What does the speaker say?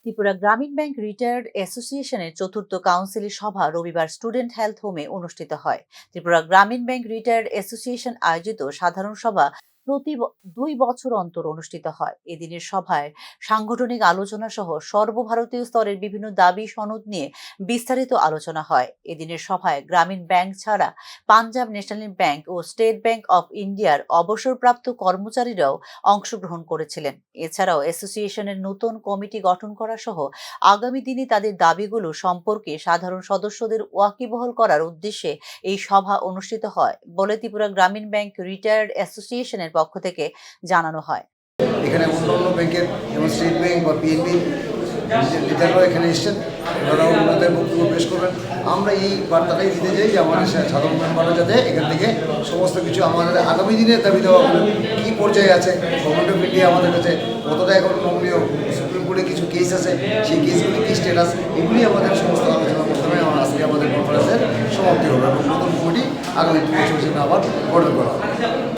ত্রিপুরা গ্রামীণ bank retired অ্যাসোসিয়েশনের চতুর্থ কাউন্সিলের সভা রবিবার স্টুডেন্ট হেলথ হোমে অনুষ্ঠিত হয়। ত্রিপুরা গ্রামীণ ব্যাংক রিটায়ার্ড অ্যাসোসিয়েশন আয়োজিত সাধারণ সভা প্রতি 2 বছর অন্তর অনুষ্ঠিত হয়। এদিনের সভায় সাংগঠনিক আলোচনা সহ সর্বভারতীয় স্তরের বিভিন্ন দাবি সনদ নিয়ে বিস্তারিত আলোচনা হয়। এদিনের সভায় গ্রামীণ ব্যাংক ছাড়া পাঞ্জাব ন্যাশনাল ব্যাংক ও স্টেট ব্যাংক অফ ইন্ডিয়ার অবসরপ্রাপ্ত কর্মচারীরাও অংশগ্রহণ করেছিলেন। এছাড়াও অ্যাসোসিয়েশনের নতুন কমিটি গঠন করা সহ আগামী দিনে তাদের দাবিগুলো সম্পর্কে সাধারণ সদস্যদের ওয়াকিবহাল করার উদ্দেশ্যে এই সভা অনুষ্ঠিত হয় বলে ত্রিপুরা গ্রামীণ ব্যাংক রিটায়ার্ড অ্যাসোসিয়েশনের পক্ষ থেকে জানানো হয়। এখানে অন্যান্য ব্যাংকের যেমন স্টেট ব্যাংক বা পিএনবি লিডাররাও এখানে এসছেন, ওনারাও ওনাদের বক্তব্য পেশ করবেন। আমরা এই বার্তাটাই দিতে চাই যে আমাদের সাধারণ মেম্বাররা যাতে এখান থেকে সমস্ত কিছু আমাদের আগামী দিনের দাবি দেওয়াগুলো কী পর্যায়ে আছে, গভর্নমেন্ট অফ ইন্ডিয়া আমাদের কাছে কতটা এখন নমনীয়, সুপ্রিম কোর্টে কিছু কেস আছে, সেই কেসগুলি কী স্ট্যাটাস, এগুলি আমাদের সমস্ত আলোচনার মাধ্যমে আজকে আমাদের কনফারেন্সের সমাপ্তি হবে এবং নতুন কমিটি আগামী 2 বছরের জন্য আবার গঠন করা হবে।